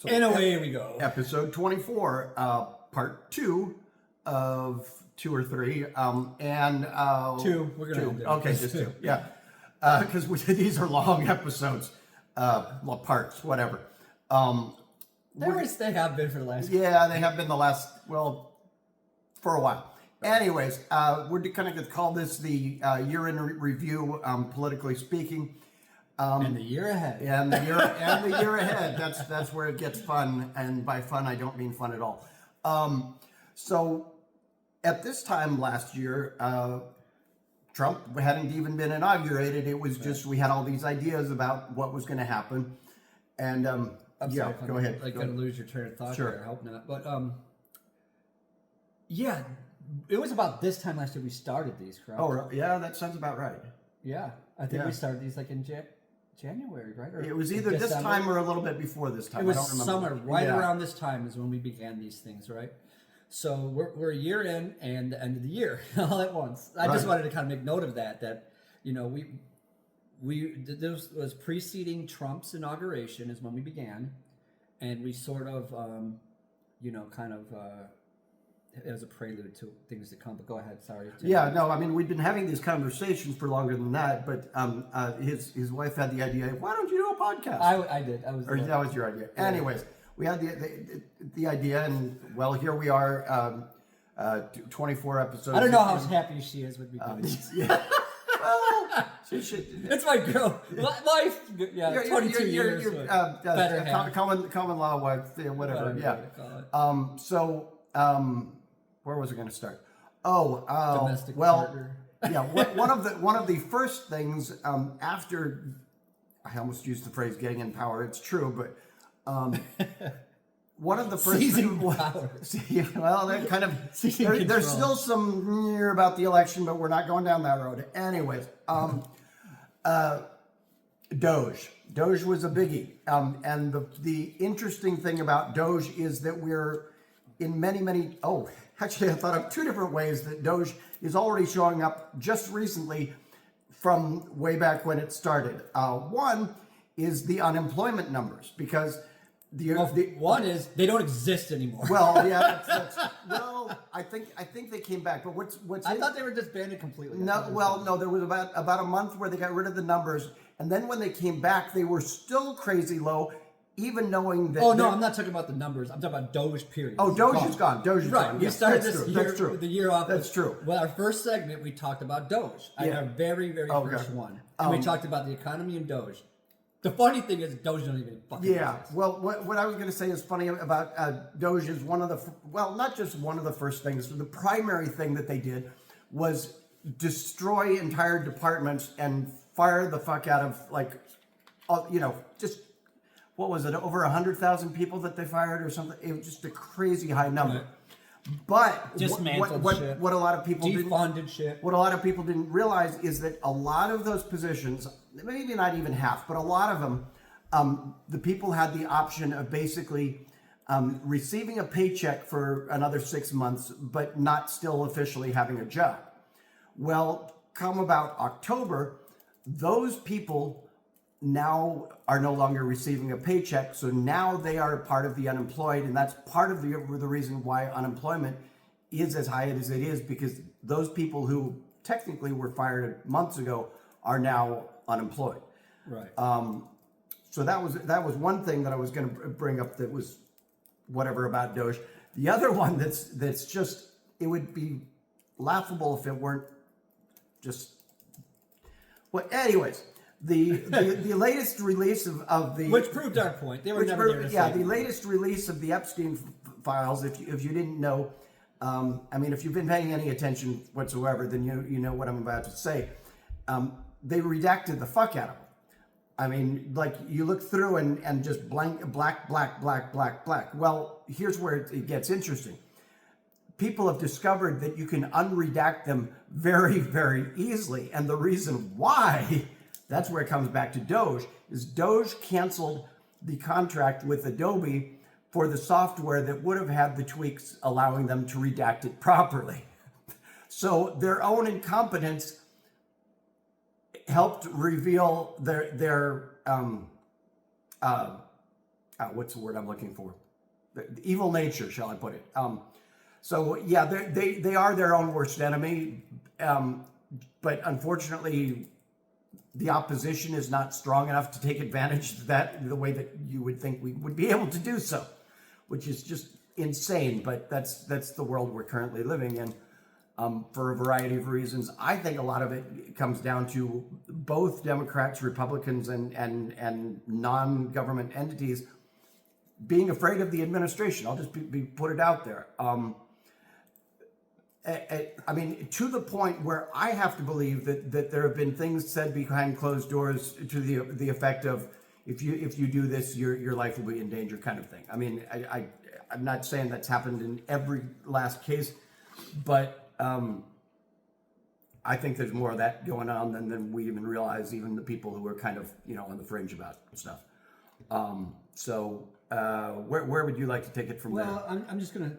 So and away we go. Episode 24, part 2 of 2 or 3, and 2. We're gonna do it. Okay, just 2. Yeah, because these are long episodes, parts, whatever. They have been for the last. Yeah, they have been the last, for a while. Anyways, we're kind of going to call this the year in review, politically speaking. And the year ahead. And the year ahead. That's where it gets fun, and by fun I don't mean fun at all. So at this time last year, Trump hadn't even been inaugurated. It was just we had all these ideas about what was going to happen, and yeah, go ahead. Like, gonna lose your train of thought. Sure. There. I hope not. But yeah, it was about this time last year we started these, correct? Oh, yeah, that sounds about right. Yeah, I think we started these like in January, right? Or it was either December. this time or a little bit before this time. It was I don't remember. summer, right around this time is when we began these things, right? So we're a year in, and the end of the year all at once. I just wanted to kind of make note of that. That this was preceding Trump's inauguration is when we began, and we sort of it was a prelude to things to come. But go ahead, sorry. Yeah, no, I mean we'd been having these conversations for longer than that, but his wife had the idea. Why don't you do a podcast? I did. That was your idea. Yeah. Anyways, we had the idea, and well, here we are, 24 episodes. I don't know how happy she is with me doing this. Yeah. Well, she should. It's my girl. Life. Yeah, 22 years. Better half. Common law wife, whatever. Yeah. So. Where was I going to start? Domestic partner. Yeah. One of the first things after I almost used the phrase "getting in power." It's true, but one of the first seizing power. Well, that kind of there's still some near about the election, but we're not going down that road. Anyways, Doge. Doge was a biggie, and the interesting thing about Doge is that we're in many, actually I thought of 2 different ways that Doge is already showing up just recently from way back when it started. One is the unemployment numbers, because one is they don't exist anymore. Well, yeah, I think they came back, but what's I thought they were disbanded completely. No, there was about a month where they got rid of the numbers, and then when they came back, they were still crazy low. Even knowing that. Oh no, I'm not talking about the numbers. I'm talking about Doge. Period. Oh, Doge is gone. Doge is right. gone. We started this year. That's true. The year off. That's true. Well, our first segment we talked about Doge. Our very first one, and we talked about the economy and Doge. The funny thing is, Doge don't even fucking exist. Well, what I was going to say is funny about Doge is one of the not just one of the first things. The primary thing that they did was destroy entire departments and fire the fuck out of just. What was it? Over 100,000 people that they fired or something? It was just a crazy high number. Right. But what a lot of people defunded shit. What a lot of people didn't realize is that a lot of those positions, maybe not even half, but a lot of them, the people had the option of basically receiving a paycheck for another 6 months, but not still officially having a job. Well, come about October, those people now are no longer receiving a paycheck, so now they are part of the unemployed, and that's part of the reason why unemployment is as high as it is, because those people who technically were fired months ago are now unemployed. Right. So that was one thing that I was going to bring up that was whatever about Doge. The other one that's just, it would be laughable if it weren't just. Well, anyways. The latest release of the which proved our point. They were never there to say. The latest release of the Epstein files. If you didn't know, if you've been paying any attention whatsoever, then you know what I'm about to say. They redacted the fuck out of them. I mean, like you look through and just black. Well, here's where it gets interesting. People have discovered that you can unredact them very, very easily, and the reason why. That's where it comes back to Doge, is Doge canceled the contract with Adobe for the software that would have had the tweaks allowing them to redact it properly. So their own incompetence helped reveal their what's the word I'm looking for? The evil nature, shall I put it? So yeah, they are their own worst enemy, but unfortunately, the opposition is not strong enough to take advantage of that the way that you would think we would be able to do so, which is just insane. But that's the world we're currently living in, for a variety of reasons. I think a lot of it comes down to both Democrats, Republicans, and non-government entities being afraid of the administration. I'll just put it out there. I mean, to the point where I have to believe that there have been things said behind closed doors to the effect of, if you do this, your life will be in danger, kind of thing. I mean, I'm not saying that's happened in every last case, but I think there's more of that going on than we even realize, even the people who are kind of, on the fringe about stuff. So where would you like to take it from there? Well, I'm just going to,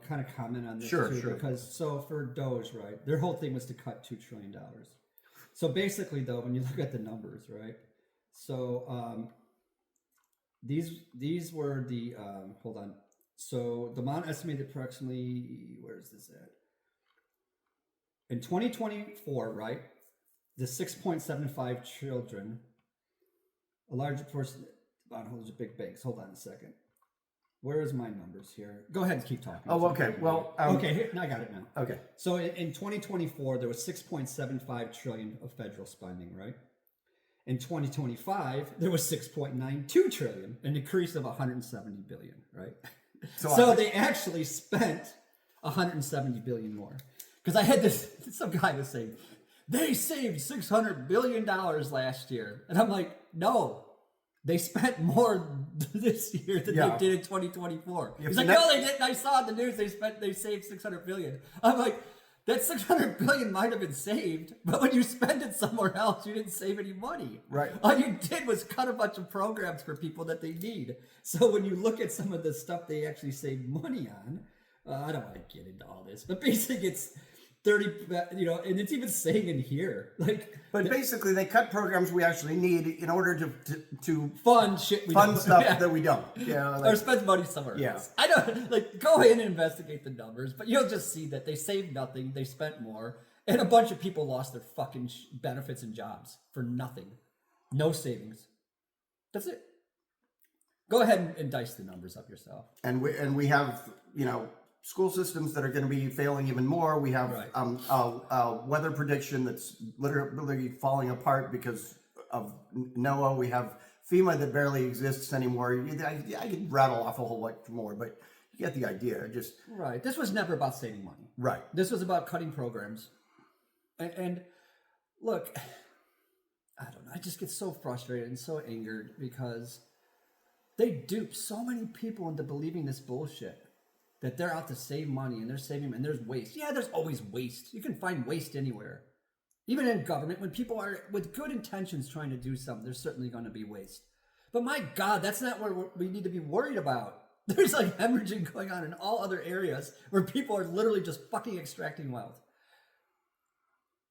kind of comment on this Sure. because for Doge, right, their whole thing was to cut $2 trillion. So basically, though, when you look at the numbers, right, so these were the, hold on. So the amount estimated approximately, where is this at? In 2024, right, the 6.75 children, a large portion, those are big banks. Hold on a second. Where is my numbers here? Go ahead and keep talking. Oh, okay. Well, okay, here, I got it now. Okay. So in 2024, there was 6.75 trillion of federal spending, right? In 2025, there was 6.92 trillion, an increase of 170 billion, right? So they actually spent 170 billion more. Because I had some guy was saying, they saved $600 billion last year. And I'm like, no, they spent more this year than they did in 2024. He's like, no, they didn't. I saw in the news they saved 600 billion. I'm like, that 600 billion might have been saved, but when you spend it somewhere else, you didn't save any money. Right. All you did was cut a bunch of programs for people that they need. So when you look at some of the stuff they actually saved money on, I don't want to get into all this, but basically it's 30, and it's even saying in here, but basically they cut programs we actually need in order to fund shit we fund don't. stuff that we don't, or spend money somewhere else. I don't go in and investigate the numbers, but you'll just see that they saved nothing, they spent more, and a bunch of people lost their fucking benefits and jobs for nothing, no savings. That's it. Go ahead and dice the numbers up yourself. And we have school systems that are going to be failing even more. We have weather prediction that's literally falling apart because of NOAA. We have FEMA that barely exists anymore. I could rattle off a whole lot more, but you get the idea. Right. This was never about saving money. Right. This was about cutting programs. And look, I don't know. I just get so frustrated and so angered because they dupe so many people into believing this bullshit. That they're out to save money and they're saving, and there's waste. Yeah, there's always waste. You can find waste anywhere. Even in government, when people are with good intentions trying to do something, there's certainly going to be waste. But my God, that's not what we need to be worried about. There's hemorrhaging going on in all other areas where people are literally just fucking extracting wealth.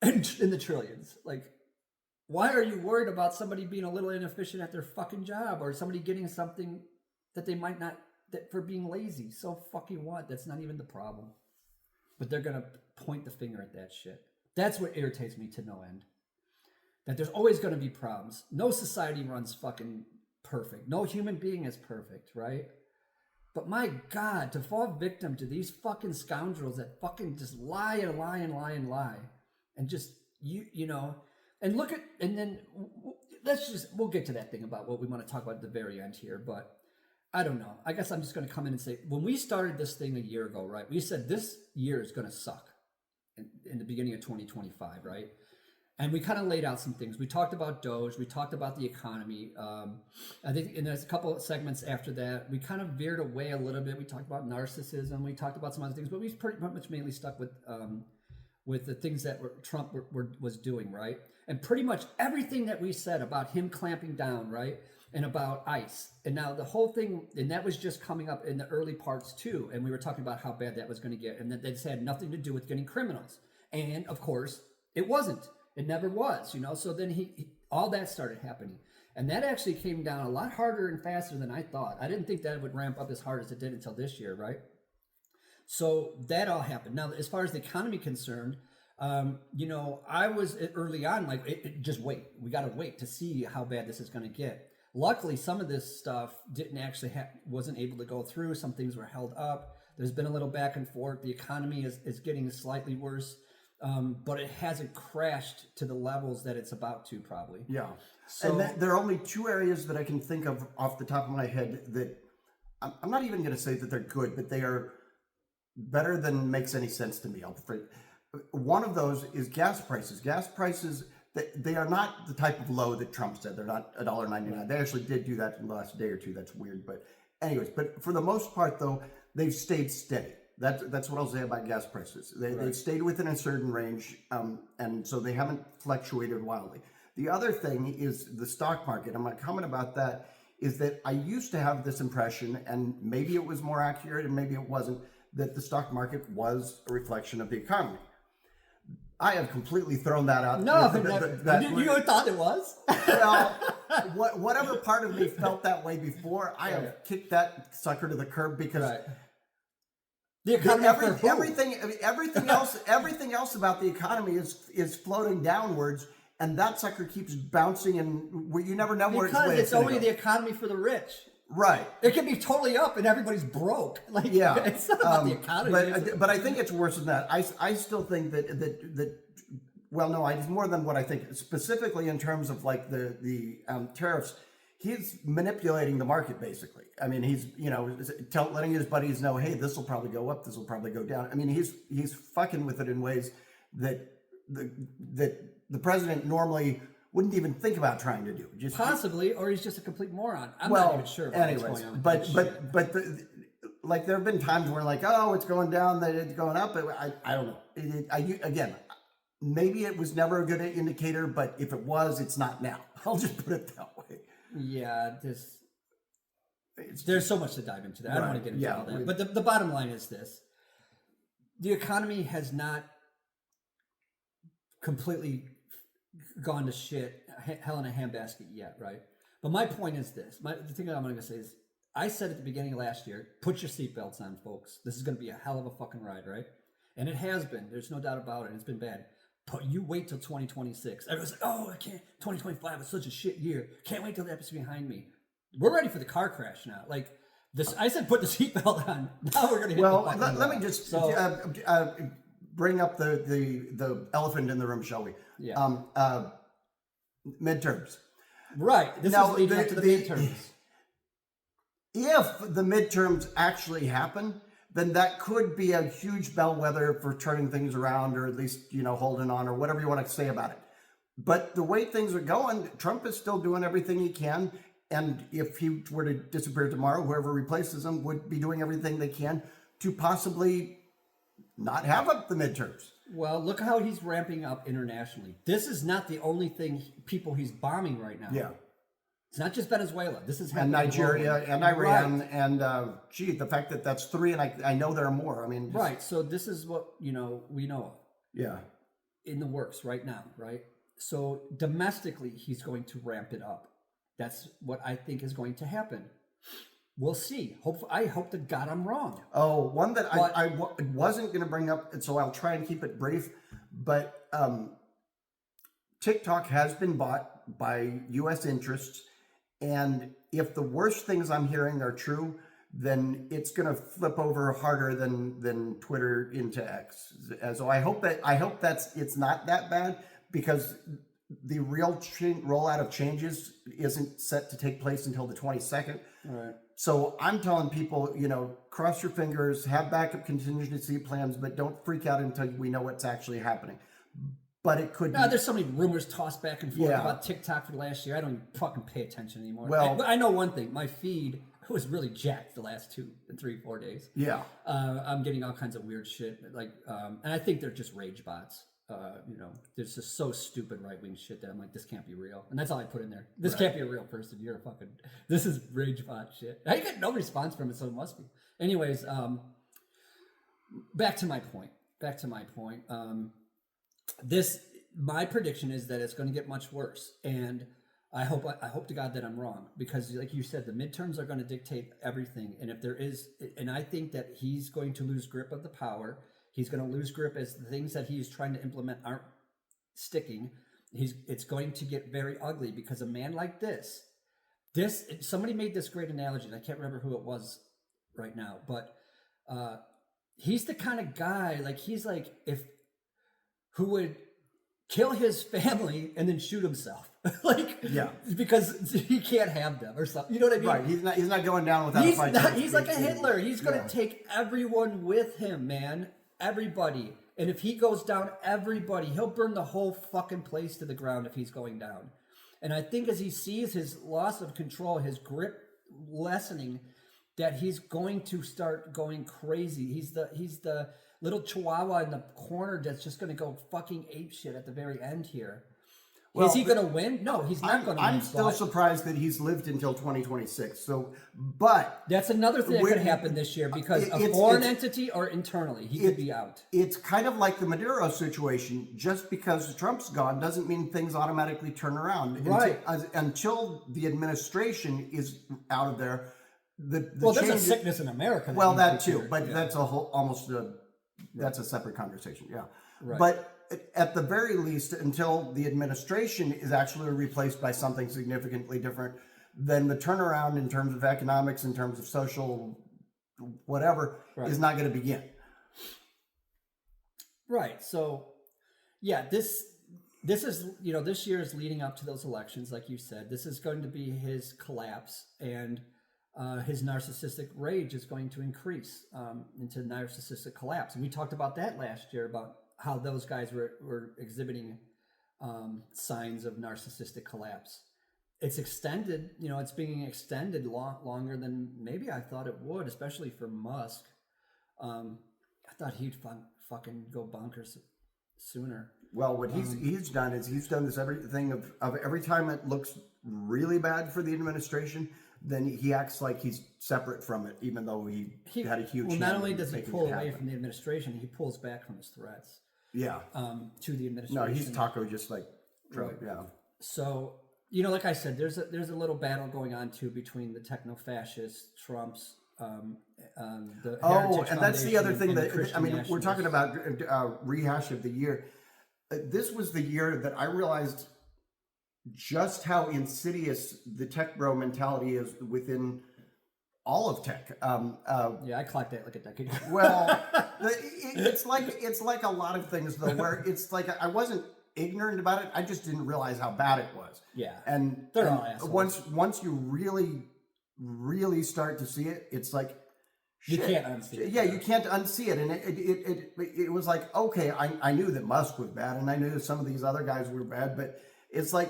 And in the trillions. Why are you worried about somebody being a little inefficient at their fucking job or somebody getting something that they might not, that for being lazy? So fucking what? That's not even the problem. But they're going to point the finger at that shit. That's what irritates me to no end. That there's always going to be problems. No society runs fucking perfect. No human being is perfect, right? But my God, to fall victim to these fucking scoundrels that fucking just lie and lie and lie and lie. And just, and look at, and then we'll get to that thing about what we want to talk about at the very end here, but I don't know. I guess I'm just going to come in and say, when we started this thing a year ago, right, we said this year is going to suck in the beginning of 2025, right? And we kind of laid out some things. We talked about Doge. We talked about the economy. I think and there's a couple of segments after that. We kind of veered away a little bit. We talked about narcissism. We talked about some other things, but we pretty much mainly stuck with the things that Trump was doing, right? And pretty much everything that we said about him clamping down, right? And about ICE. And now the whole thing, and that was just coming up in the early parts too. And we were talking about how bad that was going to get. And that this had nothing to do with getting criminals. And of course, it wasn't. It never was, So then all that started happening. And that actually came down a lot harder and faster than I thought. I didn't think that would ramp up as hard as it did until this year, right? So that all happened. Now, as far as the economy concerned, I was early on like, just wait. We got to wait to see how bad this is going to get. Luckily, some of this stuff wasn't able to go through. Some things were held up. There's been a little back and forth. The economy is getting slightly worse, but it hasn't crashed to the levels that it's about to probably. Yeah. So And there are only two areas that I can think of off the top of my head that I'm not even going to say that they're good, but they are better than makes any sense to me. One of those is gas prices. Gas prices, they are not the type of low that Trump said. They're not $1.99. They actually did do that in the last day or two. That's weird. But anyways, but for the most part, though, they've stayed steady. That's what I'll say about gas prices. They've stayed within a certain range, and so they haven't fluctuated wildly. The other thing is the stock market. And my comment about that is that I used to have this impression, and maybe it was more accurate and maybe it wasn't, that the stock market was a reflection of the economy. I have completely thrown that out. no, you thought it was? Well, whatever part of me felt that way before, I have kicked that sucker to the curb because the economy everything else about the economy is floating downwards, and that sucker keeps bouncing, and you never know where it's only the economy for the rich. Right. It can be totally up and everybody's broke. It's not about the economy. But I think it's worse than that. I still think that well, no, it's more than what I think. Specifically in terms of like the tariffs, he's manipulating the market basically. I mean, he's letting his buddies know, hey, this will probably go up, this will probably go down. I mean, he's fucking with it in ways that the president normally wouldn't even think about trying to do. Possibly, or he's just a complete moron. I'm not even sure what's going on. But there have been times where like, oh, it's going down, that it's going up. I don't know. Again, maybe it was never a good indicator, but if it was, it's not now. I'll just put it that way. Yeah, there's so much to dive into that. I don't want to get into all that. But the bottom line is this. The economy has not completely gone to shit, hell in a handbasket yet, right? But my point is this. The thing that I'm going to say is, I said at the beginning of last year, put your seatbelts on, folks. This is going to be a hell of a fucking ride, right? And it has been. There's no doubt about it. It's been bad. But you wait till 2026. Everyone's like, oh, I can't. 2025 is such a shit year. Can't wait till that's behind me. We're ready for the car crash now. Like this, I said, put the seatbelt on. Now we're going to hit the fucking let me just bring up the elephant in the room, shall we? Yeah. Midterms. Right. This is leading up to the midterms. If the midterms actually happen, then that could be a huge bellwether for turning things around, or at least, holding on, or whatever you want to say about it. But the way things are going, Trump is still doing everything he can. And if he were to disappear tomorrow, whoever replaces him would be doing everything they can to possibly not have up the midterms. Well, look how he's ramping up internationally. This is not the only people he's bombing right now. Yeah. It's not just Venezuela. This is and Nigeria and Iran, right. And the fact that that's 3, and I know there are more. I mean, right. So this is what we know of. Yeah. In the works right now, right? So domestically, he's going to ramp it up. That's what I think is going to happen. We'll see. I hope to God I'm wrong. Oh, one that I wasn't going to bring up, and so I'll try and keep it brief. But TikTok has been bought by U.S. interests. And if the worst things I'm hearing are true, then it's going to flip over harder than Twitter into X. And so I hope it's not that bad, because the real rollout of changes isn't set to take place until the 22nd. All right. So I'm telling people, cross your fingers, have backup contingency plans, but don't freak out until we know what's actually happening. But it could be. There's so many rumors tossed back and forth about TikTok for the last year. I don't even fucking pay attention anymore. Well, but I know one thing. My feed was really jacked the last 2, 3, 4 days. Yeah. I'm getting all kinds of weird shit. And I think they're just rage bots. There's just so stupid right-wing shit that I'm like, this can't be real. And that's all I put in there. This can't be a real person. This is rage bot shit. I get no response from it, so it must be. Anyways, back to my point. My prediction is that it's going to get much worse. And I hope to God that I'm wrong, because like you said, the midterms are going to dictate everything. And if there is, and I think that he's going to lose grip of the power. He's going to lose grip as the things that he's trying to implement aren't sticking. It's going to get very ugly, because a man like this, somebody made this great analogy, and I can't remember who it was right now, but he's the kind of guy, like he's like who would kill his family and then shoot himself, like, yeah, because he can't have them or something. You know what I mean? Right. He's not going down without a fight. He's like a Hitler. He's going to take everyone with him, man. Everybody. And if he goes down, everybody. He'll burn the whole fucking place to the ground if he's going down. And I think as he sees his loss of control, his grip lessening, that he's going to start going crazy. He's the little chihuahua in the corner that's just going to go fucking apeshit at the very end here. Well, is he going to win? No, he's not going to win. I'm still surprised that he's lived until 2026. So, but that's another thing that could happen this year, because a foreign entity or internally, he could be out. It's kind of like the Maduro situation. Just because Trump's gone doesn't mean things automatically turn around. Right. Until the administration is out of there. There's a sickness in America. Well, that too, but that's a whole that's a separate conversation. Yeah. Right. But at the very least, until the administration is actually replaced by something significantly different, then the turnaround in terms of economics, in terms of social whatever, is not going to begin. Right. So, yeah, this is, this year is leading up to those elections, like you said. This is going to be his collapse, and his narcissistic rage is going to increase into narcissistic collapse. And we talked about that last year, about how those guys were exhibiting signs of narcissistic collapse. It's extended, it's being extended longer than maybe I thought it would, especially for Musk. I thought he'd fucking go bonkers sooner. Well, what he's done is he's done this everything of every time it looks really bad for the administration, then he acts like he's separate from it, even though he had a huge. Well, not only does he pull away from the administration, he pulls back from his threats. Yeah. To the administration. No, he's taco just like Trump. Right. Yeah. So like I said, there's a little battle going on too between the techno-fascists, Trump's, the Heritage and that's the other thing that we're talking about rehash of the year. This was the year that I realized just how insidious the tech bro mentality is within all of tech. Yeah, I clocked that like a decade ago. Well, it's like a lot of things though, where it's like I wasn't ignorant about it. I just didn't realize how bad it was. Yeah, and they're all assholes. Once you really start to see it, it's like shit. You can't unsee it. Yeah, you can't unsee it, and it was like, okay, I knew that Musk was bad, and I knew that some of these other guys were bad, but it's like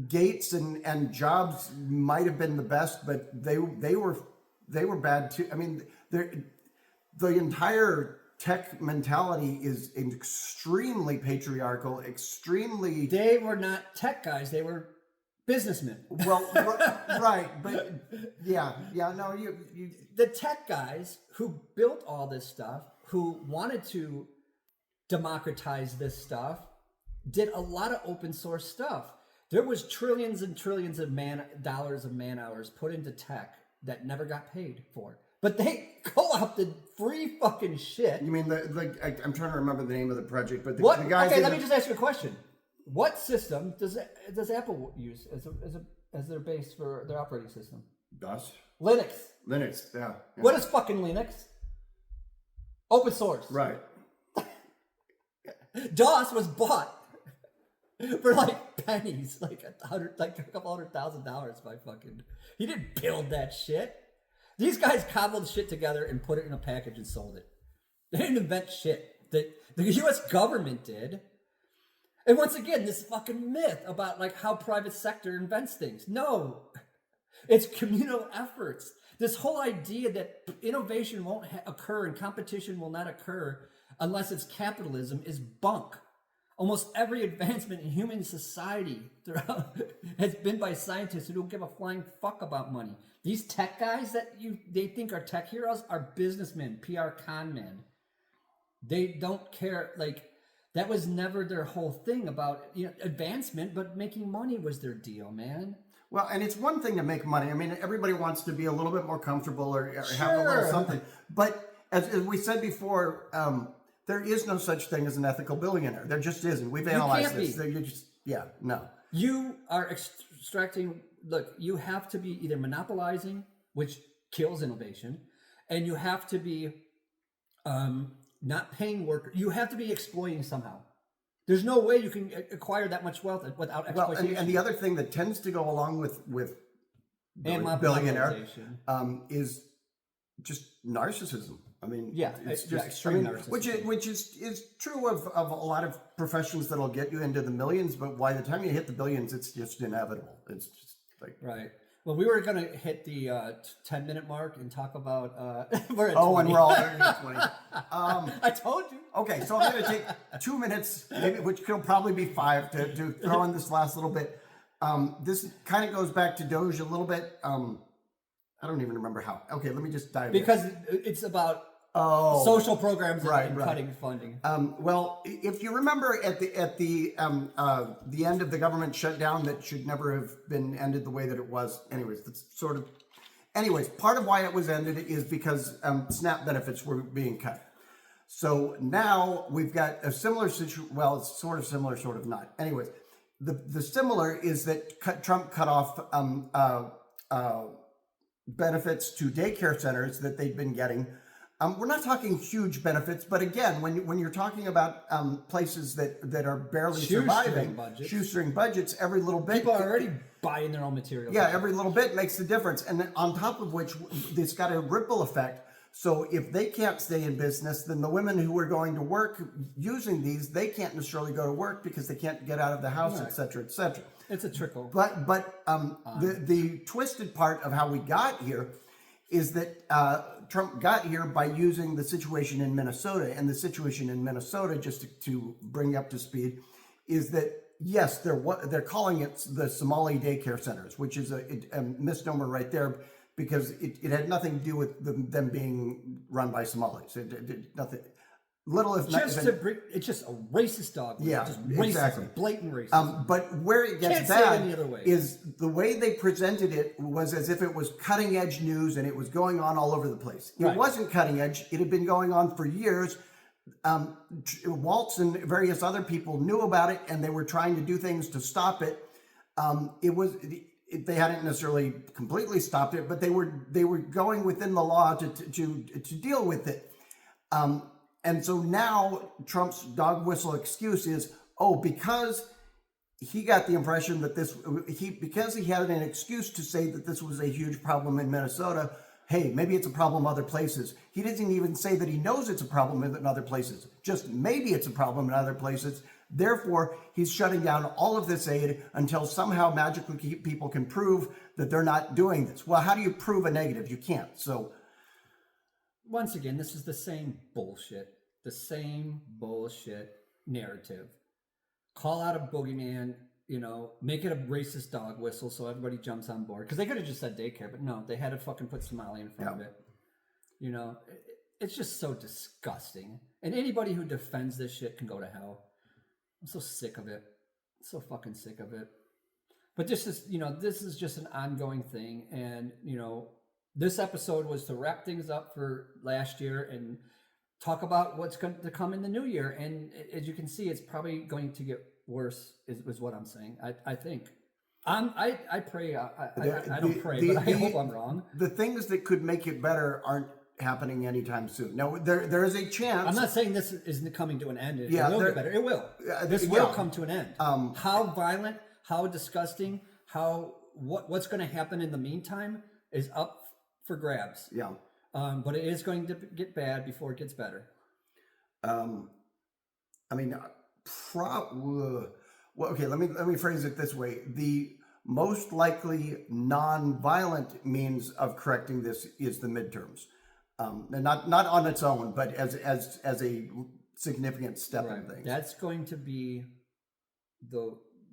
Gates and Jobs might have been the best, but they were bad too. I mean, the entire tech mentality is extremely patriarchal, extremely. They were not tech guys; they were businessmen. Well, right, but no, you the tech guys who built all this stuff, who wanted to democratize this stuff, did a lot of open source stuff. There was trillions and trillions of dollars of man hours put into tech that never got paid for. But they co-opted free fucking shit. You mean I'm trying to remember the name of the project, but the guys. Okay, let me just ask you a question. What system does Apple use as their base for their operating system? DOS. Linux. Yeah. What is fucking Linux? Open source. Right. DOS was bought for like pennies, like a couple $100,000 by fucking. He didn't build that shit. These guys cobbled shit together and put it in a package and sold it. They didn't invent shit. The U.S. government did. And once again, this fucking myth about like how private sector invents things. No, it's communal efforts. This whole idea that innovation won't occur and competition will not occur unless it's capitalism is bunk. Almost every advancement in human society throughout has been by scientists who don't give a flying fuck about money. These tech guys that they think are tech heroes are businessmen, PR con men. They don't care. Like, That was never their whole thing about advancement, but making money was their deal, man. Well, and it's one thing to make money. I mean, everybody wants to be a little bit more comfortable or have a little something. But as we said before, there is no such thing as an ethical billionaire. There just isn't. We've analyzed this. You just, no. You are extracting. Look, you have to be either monopolizing, which kills innovation, and you have to be not paying workers. You have to be exploiting somehow. There's no way you can acquire that much wealth without exploitation. Well, and the other thing that tends to go along with billionaire is just narcissism. I mean, it's just extreme narcissism, which is true of a lot of professions that'll get you into the millions, but by the time you hit the billions, it's just inevitable. It's just like right. Well, we were going to hit the 10-minute mark and talk about. We're at 20. And we're all at 20. I told you. Okay, so I'm going to take 2 minutes, maybe, which could probably be 5, to throw in this last little bit. This kind of goes back to Doge a little bit. I don't even remember how. Okay, let me just dive in. Because it's about social programs and cutting funding. Well, if you remember at the end of the government shutdown that should never have been ended the way that it was. Anyways, that's sort of. Anyways, part of why it was ended is because SNAP benefits were being cut. So now we've got a similar situation. Well, it's sort of similar, sort of not. Anyways, the similar is that Trump cut off benefits to daycare centers that they've been getting. We're not talking huge benefits, but again, when you're talking about places that are barely surviving, shoestring budgets, every little bit. People are already buying their own materials. Yeah, every little bit makes a difference. And then on top of which, it's got a ripple effect. So if they can't stay in business, then the women who are going to work using these, they can't necessarily go to work because they can't get out of the house, et cetera, et cetera. It's a trickle. But the twisted part of how we got here is that Trump got here by using the situation in Minnesota. And the situation in Minnesota, just to bring you up to speed, is that, yes, they're calling it the Somali daycare centers, which is a misnomer right there, because it had nothing to do with them being run by Somalis. It did nothing. Little if not. It's just a racist dog. Yeah, just racism, exactly. Blatant racism. But where it gets bad is the way they presented it was as if it was cutting edge news and it was going on all over the place. It wasn't cutting edge. It had been going on for years. Waltz and various other people knew about it, and they were trying to do things to stop it. They hadn't necessarily completely stopped it, but they were going within the law to deal with it. And so now Trump's dog whistle excuse is, because he got the impression that because he had an excuse to say that this was a huge problem in Minnesota. Hey, maybe it's a problem other places. He doesn't even say that he knows it's a problem in other places. Just maybe it's a problem in other places. Therefore, he's shutting down all of this aid until somehow magically people can prove that they're not doing this. Well, how do you prove a negative? You can't. So once again, this is the same bullshit narrative. Call out a boogeyman, make it a racist dog whistle so everybody jumps on board. Because they could have just said daycare, but no, they had to fucking put Somali in front of it. It's just so disgusting. And anybody who defends this shit can go to hell. I'm so sick of it. So fucking sick of it. But this is just an ongoing thing. And, this episode was to wrap things up for last year and talk about what's going to come in the new year. And as you can see, it's probably going to get worse, is what I'm saying. I think. I pray. I don't pray, but I hope I'm wrong. The things that could make it better aren't happening anytime soon. Now, there is a chance. I'm not saying this isn't coming to an end. It will get better. It will. This will come to an end. How violent, how disgusting, what's going to happen in the meantime is up for grabs. Yeah. But it is going to get bad before it gets better. Okay, let me phrase it this way. The most likely non-violent means of correcting this is the midterms. And not on its own, but as a significant step in things. That's going to be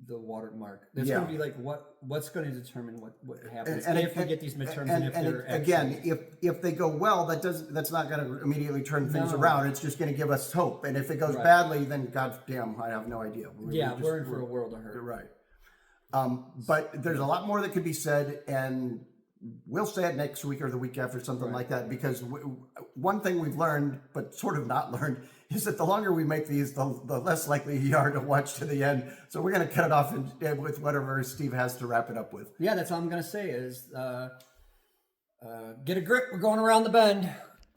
the watermark. That's Yeah. going to be like what's going to determine what happens And if we get these midterms and if they're again, actually, if they go well, that's not going to immediately turn things No. around. It's just going to give us hope. And if it goes Right. badly, then goddamn, I have no idea. we're in for a world of hurt. Right. But there's a lot more that could be said, and we'll say it next week or the week after, something like that, because one thing we've learned, but sort of not learned, is that the longer we make these, the less likely you are to watch to the end. So we're going to cut it off with whatever Steve has to wrap it up with. Yeah, that's all I'm going to say is get a grip. We're going around the bend.